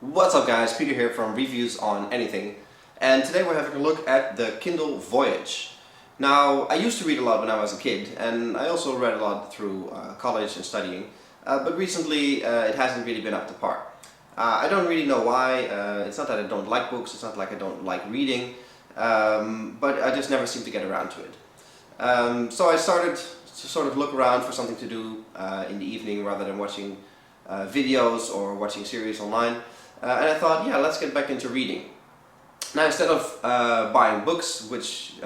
What's up guys, Peter here from Reviews on Anything, and today we're having a look at the Kindle Voyage. Now, I used to read a lot when I was a kid, and I also read a lot through college and studying, but recently it hasn't really been up to par. I don't really know why. It's not that I don't like books, it's not like I don't like reading, but I just never seem to get around to it. So I started to sort of look around for something to do in the evening rather than watching videos or watching series online. And I thought, yeah, let's get back into reading. Now, instead of buying books, which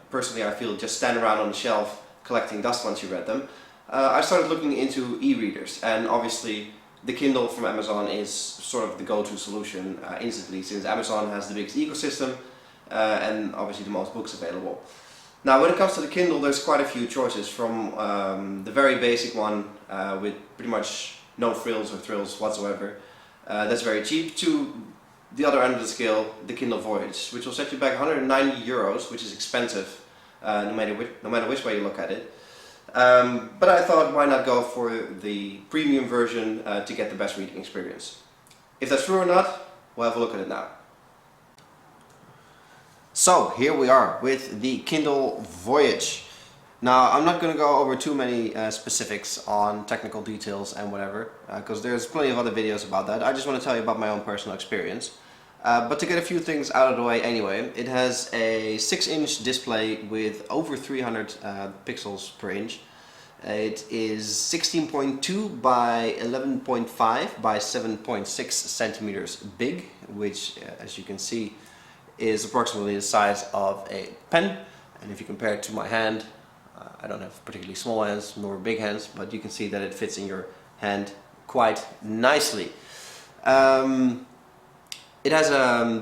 personally I feel just stand around on the shelf collecting dust once you read them, I started looking into e-readers, and obviously the Kindle from Amazon is sort of the go-to solution instantly, since Amazon has the biggest ecosystem and obviously the most books available. Now, when it comes to the Kindle, there's quite a few choices, from the very basic one with pretty much no frills or thrills whatsoever. That's very cheap, to the other end of the scale, the Kindle Voyage, which will set you back 190 euros, which is expensive no matter which way you look at it. But I thought, why not go for the premium version to get the best reading experience. If that's true or not, we'll have a look at it now. So here we are with the Kindle Voyage. Now, I'm not going to go over too many specifics on technical details and whatever, because there's plenty of other videos about that. I just want to tell you about my own personal experience. But to get a few things out of the way anyway, it has a 6-inch display with over 300 pixels per inch. It is 16.2 by 11.5 by 7.6 centimeters big, which as you can see is approximately the size of a pen. And if you compare it to my hand, I don't have particularly small hands nor big hands, but you can see that it fits in your hand quite nicely. It has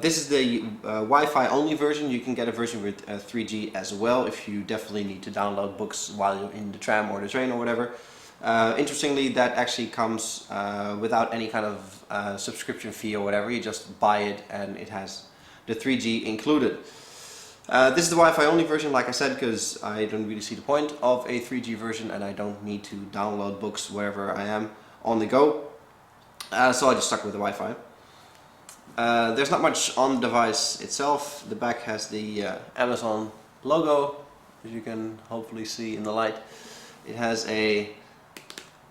this is the Wi-Fi only version. You can get a version with 3G as well if you definitely need to download books while you're in the tram or the train or whatever. Interestingly, that actually comes without any kind of subscription fee or whatever. You just buy it and it has the 3G included. This is the Wi-Fi only version, like I said, because I don't really see the point of a 3G version and I don't need to download books wherever I am on the go. So I just stuck with the Wi-Fi. There's not much on the device itself. The back has the Amazon logo, as you can hopefully see in the light. It has a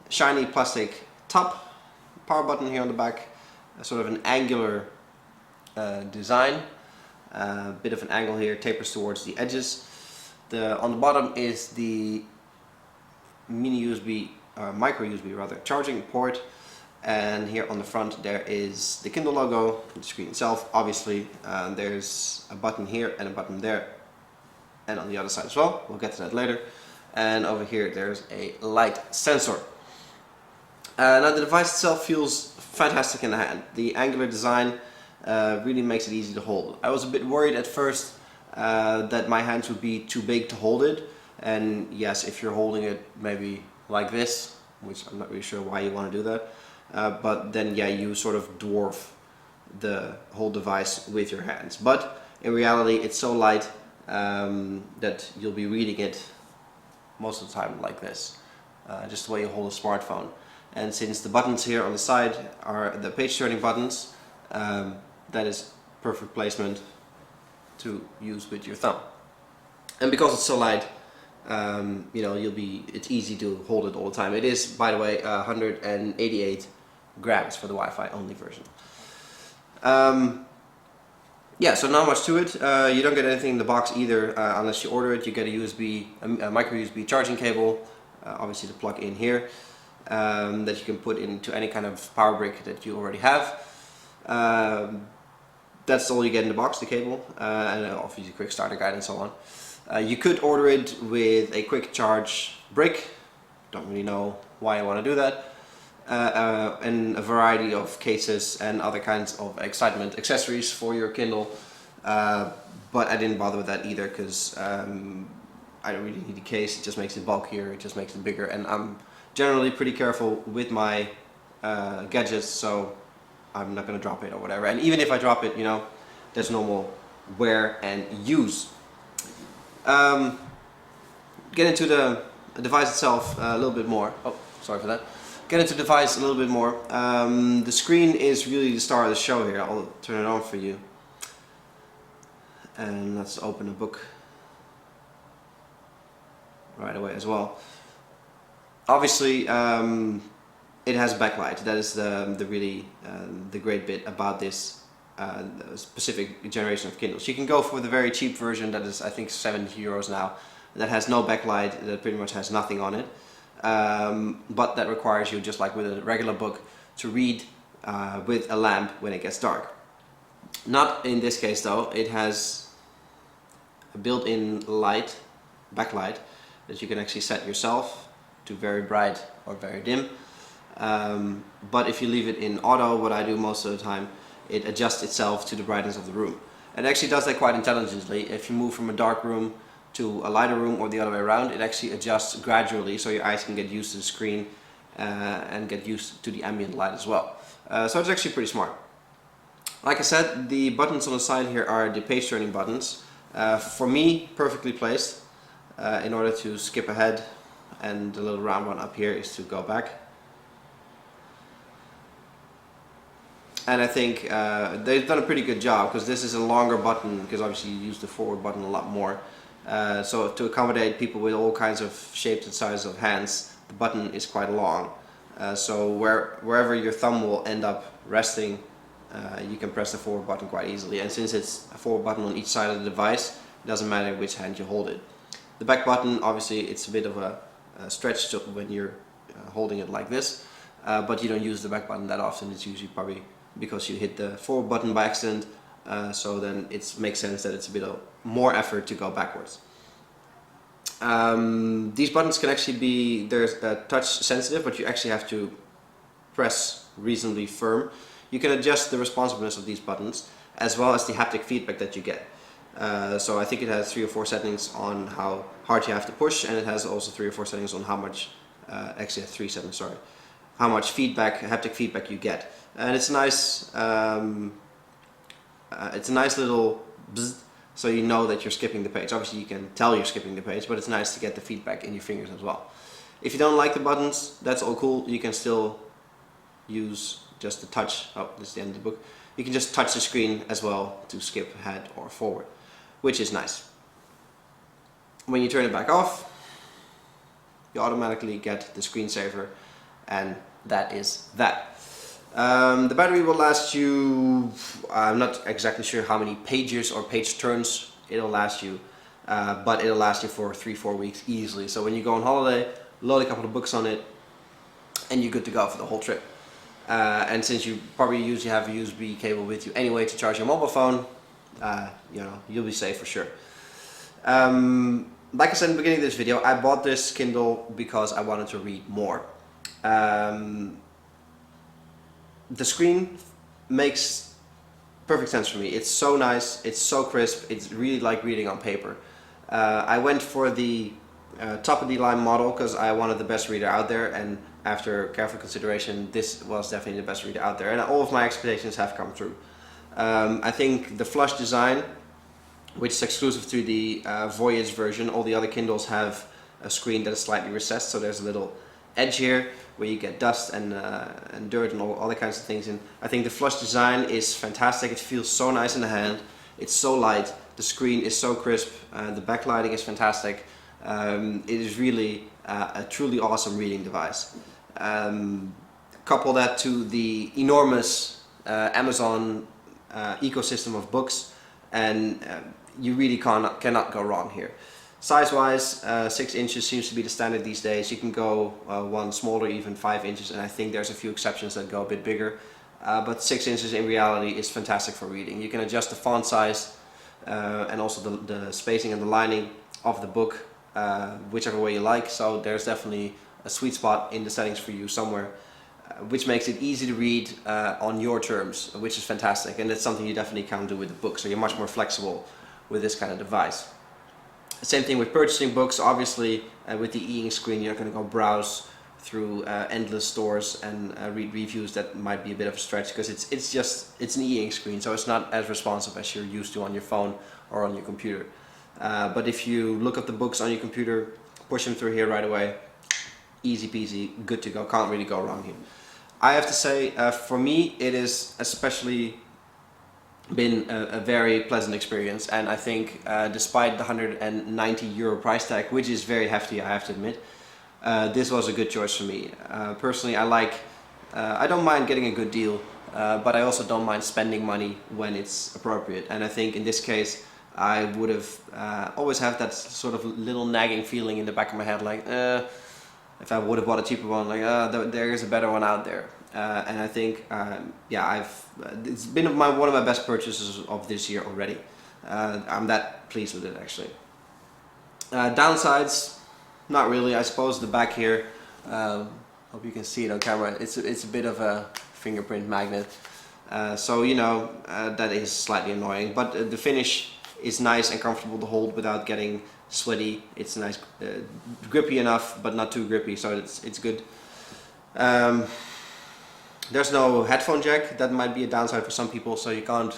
shiny plastic top, power button here on the back, a sort of an angular design. A bit of an angle here, tapers towards the edges. On the bottom is the mini USB, micro USB rather, charging port, and here on the front there is the Kindle logo, the screen itself. Obviously there's a button here and a button there, and on the other side as well. We'll get to that later. And over here there's a light sensor. Now the device itself feels fantastic in the hand. The angular design really makes it easy to hold. I was a bit worried at first that my hands would be too big to hold it, and yes, if you're holding it maybe like this, which I'm not really sure why you want to do that, but then yeah, you sort of dwarf the whole device with your hands. But in reality it's so light that you'll be reading it most of the time like this, just the way you hold a smartphone. And since the buttons here on the side are the page turning buttons, that is perfect placement to use with your thumb. And because it's so light, you know, it's easy to hold it all the time. It is, by the way, 188 grams for the Wi-Fi only version. Yeah, so not much to it. You don't get anything in the box either unless you order it. You get a micro USB charging cable, obviously the plug in here, that you can put into any kind of power brick that you already have. That's all you get in the box, the cable, and obviously a quick starter guide and so on. You could order it with a quick charge brick. Don't really know why I want to do that. And a variety of cases and other kinds of excitement accessories for your Kindle. But I didn't bother with that either, because I don't really need a case. It just makes it bulkier, it just makes it bigger, and I'm generally pretty careful with my gadgets, so I'm not going to drop it or whatever. And even if I drop it, you know, there's normal wear and use. Get into the device itself a little bit more. Oh, sorry for that. Get into the device a little bit more. The screen is really the star of the show here. I'll turn it on for you. And let's open a book right away as well. Obviously, it has backlight. That is the really the great bit about this specific generation of Kindles. You can go for the very cheap version that is, I think, €70 now. That has no backlight. That pretty much has nothing on it. But that requires you, just like with a regular book, to read with a lamp when it gets dark. Not in this case though. It has a built-in light, backlight, that you can actually set yourself to very bright or very dim. But if you leave it in auto, what I do most of the time, it adjusts itself to the brightness of the room. And it actually does that quite intelligently. If you move from a dark room to a lighter room or the other way around, it actually adjusts gradually so your eyes can get used to the screen and get used to the ambient light as well. So it's actually pretty smart. Like I said, the buttons on the side here are the page turning buttons. For me, perfectly placed in order to skip ahead, and the little round one up here is to go back. And I think they've done a pretty good job, because this is a longer button, because obviously you use the forward button a lot more. So to accommodate people with all kinds of shapes and sizes of hands, the button is quite long. So wherever your thumb will end up resting, you can press the forward button quite easily. And since it's a forward button on each side of the device, it doesn't matter which hand you hold it. The back button, obviously, it's a bit of a stretch when you're holding it like this, but you don't use the back button that often. It's usually probably because you hit the forward button by accident. So then it makes sense that it's a bit of more effort to go backwards. These buttons can actually be, they're touch sensitive, but you actually have to press reasonably firm. You can adjust the responsiveness of these buttons as well as the haptic feedback that you get. So I think it has 3 or 4 settings on how hard you have to push, and it has also 3 or 4 settings on how much, actually 3 settings, sorry, how much feedback, haptic feedback you get. And it's nice. It's a nice little bzz, so you know that you're skipping the page. Obviously you can tell you're skipping the page, but it's nice to get the feedback in your fingers as well. If you don't like the buttons, that's all cool. You can still use just the touch. Oh, this is the end of the book. You can just touch the screen as well to skip ahead or forward, which is nice. When you turn it back off, you automatically get the screensaver, and that is that. The battery will last you, I'm not exactly sure how many pages or page turns it'll last you, but it'll last you for 3-4 weeks easily. So when you go on holiday, load a couple of books on it, and you're good to go for the whole trip. And since you probably usually have a USB cable with you anyway to charge your mobile phone, you know, you'll be safe for sure. Like I said in the beginning of this video, I bought this Kindle because I wanted to read more. The screen makes perfect sense for me. It's so nice, it's so crisp, it's really like reading on paper. I went for the top of the line model because I wanted the best reader out there, and after careful consideration, this was definitely the best reader out there, and all of my expectations have come true. I think the flush design, which is exclusive to the Voyage version, all the other Kindles have a screen that is slightly recessed, so there's a little edge here where you get dust and dirt and all other kinds of things in. I think the flush design is fantastic. It feels so nice in the hand. It's so light. The screen is so crisp. The backlighting is fantastic. It is really a truly awesome reading device. Couple that to the enormous Amazon ecosystem of books, and you really cannot go wrong here. Size-wise, 6 inches seems to be the standard these days. You can go one smaller, even 5 inches, and I think there's a few exceptions that go a bit bigger. But 6 inches in reality is fantastic for reading. You can adjust the font size and also the spacing and the lining of the book, whichever way you like. So there's definitely a sweet spot in the settings for you somewhere, which makes it easy to read on your terms, which is fantastic. And that's something you definitely can't do with the book, so you're much more flexible with this kind of device. Same thing with purchasing books. Obviously, with the e-ink screen, you're not going to go browse through endless stores and read reviews. That might be a bit of a stretch, because it's an e-ink screen, so it's not as responsive as you're used to on your phone or on your computer. But if you look up the books on your computer, push them through here right away, easy peasy, good to go, can't really go wrong here. I have to say, for me, it is especially been a very pleasant experience, and I think despite the €190 price tag, which is very hefty, I have to admit, this was a good choice for me. Personally, I don't mind getting a good deal, but I also don't mind spending money when it's appropriate, and I think in this case I would have always have that sort of little nagging feeling in the back of my head, like if I would have bought a cheaper one, like there is a better one out there. And I think, yeah, it's been one of my best purchases of this year already. I'm that pleased with it, actually. Downsides, not really. I suppose the back here, hope you can see it on camera, it's a bit of a fingerprint magnet. So, you know, that is slightly annoying, but the finish is nice and comfortable to hold without getting sweaty. It's nice, grippy enough, but not too grippy, so it's good. There's no headphone jack. That might be a downside for some people, so you can't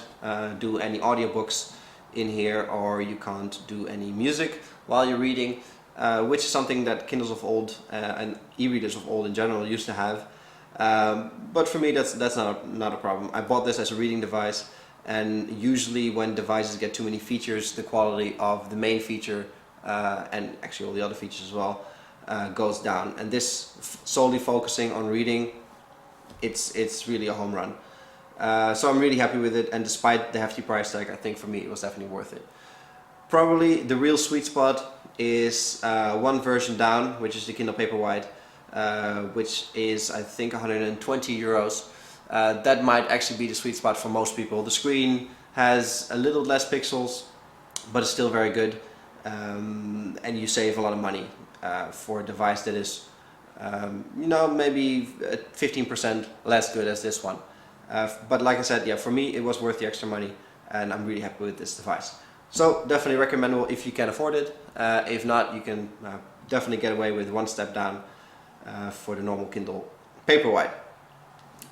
do any audiobooks in here, or you can't do any music while you're reading, which is something that Kindles of old and e-readers of old in general used to have. But for me, that's not a problem. I bought this as a reading device, and usually when devices get too many features, the quality of the main feature and actually all the other features as well goes down. And this solely focusing on reading, it's really a home run. So I'm really happy with it, and despite the hefty price tag, I think for me it was definitely worth it. Probably the real sweet spot is one version down, which is the Kindle Paperwhite, which is I think €120. That might actually be the sweet spot for most people. The screen has a little less pixels, but it's still very good, and you save a lot of money for a device that is you know, maybe 15% less good as this one. But like I said, yeah, for me it was worth the extra money, and I'm really happy with this device. So definitely recommendable if you can afford it. If not, you can definitely get away with one step down for the normal Kindle Paperwhite.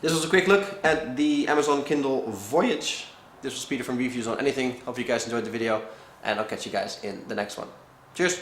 This was a quick look at the Amazon Kindle Voyage. This was Peter from Reviews on Anything. Hope you guys enjoyed the video, and I'll catch you guys in the next one. Cheers!